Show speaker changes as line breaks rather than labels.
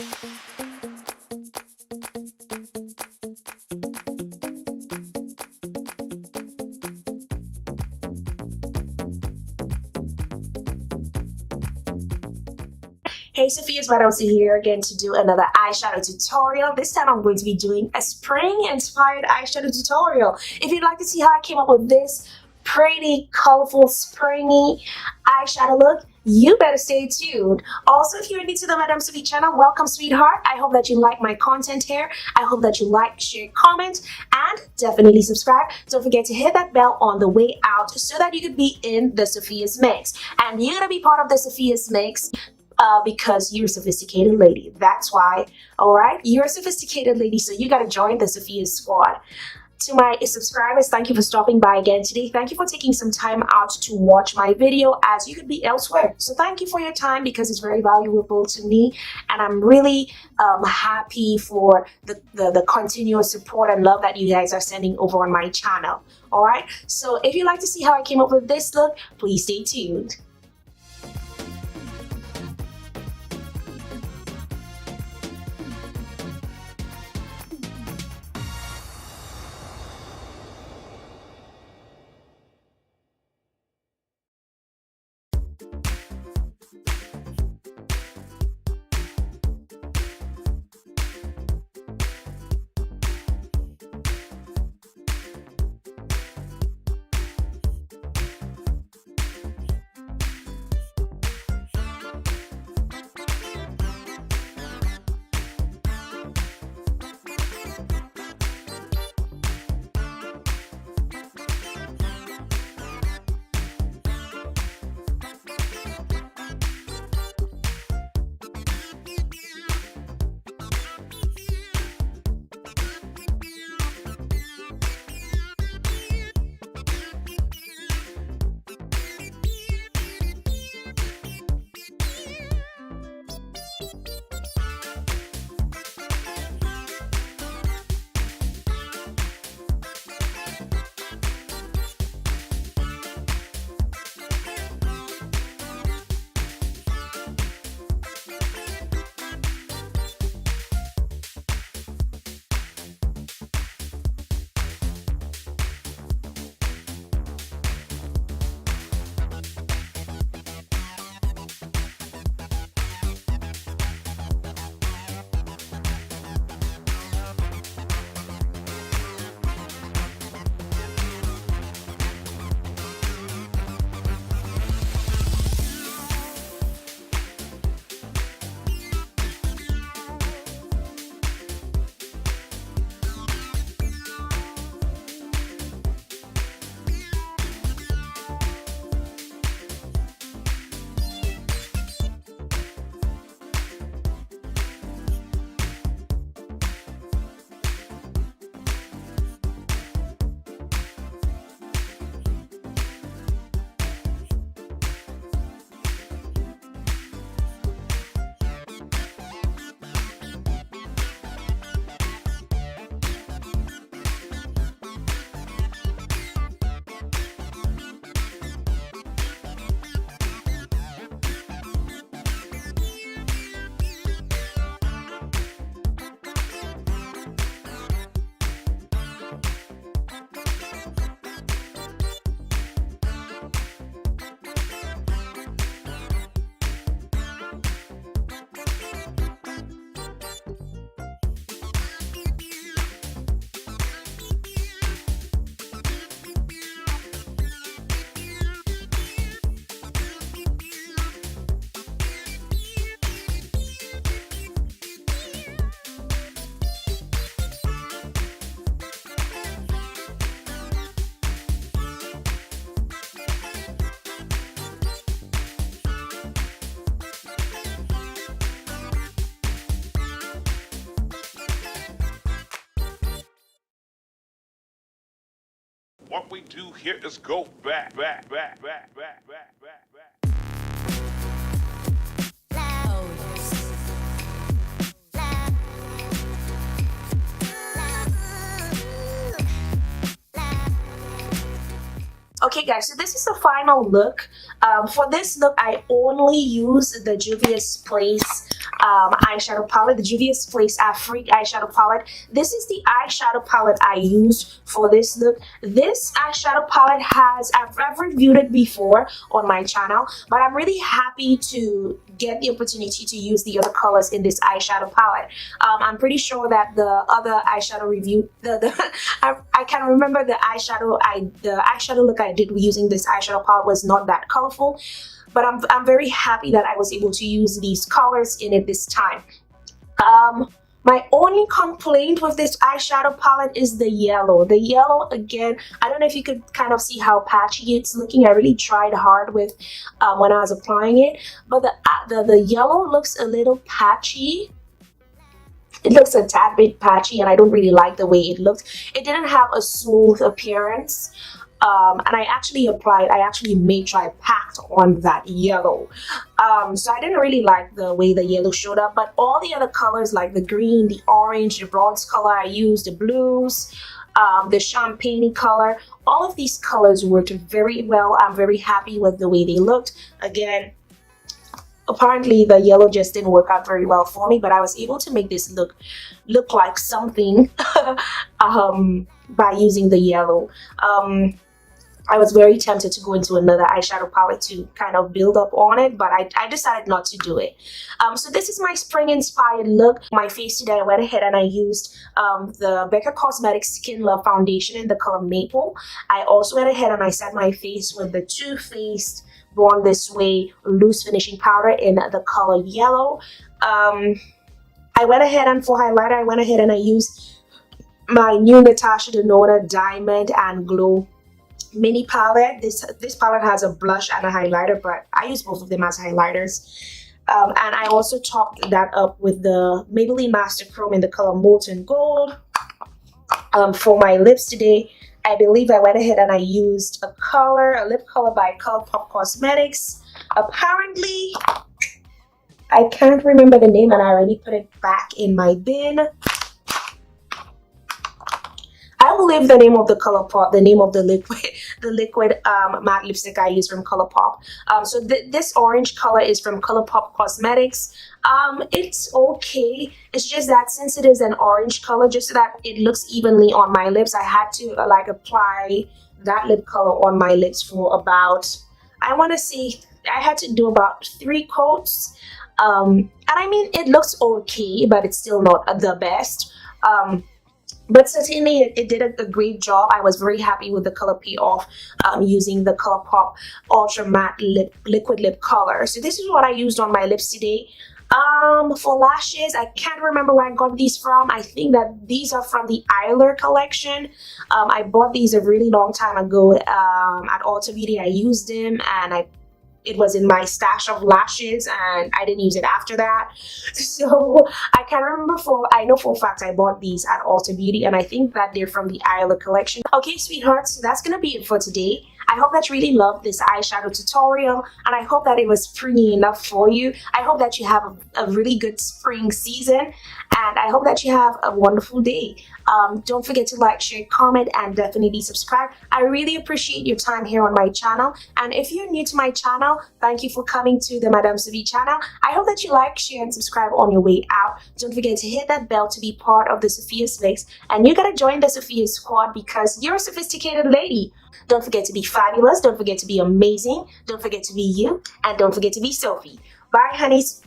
Hey, Sophia's here again to do another eyeshadow tutorial. This time I'm going to be doing a spring-inspired eyeshadow tutorial. If you'd like to see how I came up with this pretty, colorful, springy eyeshadow look, you better stay tuned. Also, if you're new to the Madame Sophie channel, welcome, sweetheart. I hope that you like my content here. I hope that you like, share, comment, and definitely subscribe. Don't forget to hit that bell on the way out so that you could be in the Sophia's mix. And you're gonna be part of the Sophia's mix because you're a sophisticated lady. That's why. All right, you're a sophisticated lady, so you got to join the Sophia's squad. To my subscribers, thank you for stopping by again today. Thank you for taking some time out to watch my video as you could be elsewhere. So thank you for your time because it's very valuable to me, and I'm really happy for the continuous support and love that you guys are sending over on my channel. All right, so if you'd like to see how I came up with this look, please stay tuned.
What we do here is go back.
Okay guys, so this is the final look. For this look, I only use the JUVIA'S Place eyeshadow palette, the JUVIA'S AFRIQUE eyeshadow palette. This is the eyeshadow palette I used for this look. This eyeshadow palette I've reviewed it before on my channel, but I'm really happy to get the opportunity to use the other colors in this eyeshadow palette. I'm pretty sure that the other eyeshadow review, I can remember the eyeshadow look I did using this eyeshadow palette was not that colorful, but I'm very happy that I was able to use these colors in it this time. My only complaint with this eyeshadow palette is the yellow. The yellow, again, I don't know if you could kind of see how patchy it's looking. I really tried hard with when I was applying it, but the yellow looks a little patchy. It looks a tad bit patchy, and I don't really like the way it looks. It didn't have a smooth appearance. And I actually made sure I packed on that yellow. So I didn't really like the way the yellow showed up, but all the other colors like the green, the orange, the bronze color I used, the blues, the champagne color, all of these colors worked very well. I'm very happy with the way they looked. Again, apparently the yellow just didn't work out very well for me, but I was able to make this look like something by using the yellow. I was very tempted to go into another eyeshadow palette to kind of build up on it, but I decided not to do it. So this is my spring inspired look. My face today, I went ahead and I used the Becca Cosmetics Skin Love Foundation in the color Maple. I also went ahead and I set my face with the Too Faced Born This Way loose finishing powder in the color Yellow. I went ahead and for highlighter, I went ahead and I used my new Natasha Denona Diamond and Glow mini palette. This palette has a blush and a highlighter, but I use both of them as highlighters. And I also topped that up with the Maybelline Master Chrome in the color Molten Gold. For my lips today, I believe I went ahead and I used a lip color by ColourPop Cosmetics. Apparently, I can't remember the name and I already put it back in my bin. I will leave the name of the ColourPop, the name of the liquid matte lipstick I use from ColourPop. So this orange color is from ColourPop Cosmetics. It's okay. It's just that since it is an orange color, just so that it looks evenly on my lips, I had to like apply that lip color on my lips for about, I want to say, I had to do about 3 coats. And I mean, it looks okay, but it's still not the best. But certainly it did a great job. I was very happy with the color payoff using the ColourPop Ultra Matte Liquid Lip Color. So this is what I used on my lips today. For lashes, I can't remember where I got these from. I think that these are from the EYELINER collection. I bought these a really long time ago at Ulta Beauty. I used them and it was in my stash of lashes and I didn't use it after that. So I can't remember I know for a fact I bought these at Ulta Beauty and I think that they're from the EYELINER collection. Okay, sweethearts, so that's gonna be it for today. I hope that you really loved this eyeshadow tutorial and I hope that it was pretty enough for you. I hope that you have a really good spring season and I hope that you have a wonderful day. Don't forget to like, share, comment, and definitely subscribe. I really appreciate your time here on my channel. And if you're new to my channel, thank you for coming to the Madame Sophy channel. I hope that you like, share, and subscribe on your way out. Don't forget to hit that bell to be part of the Sophia's Mix. And you gotta join the Sophia's squad because you're a sophisticated lady. Don't forget to be fabulous. Don't forget to be amazing. Don't forget to be you. And don't forget to be Sophie. Bye, honeys.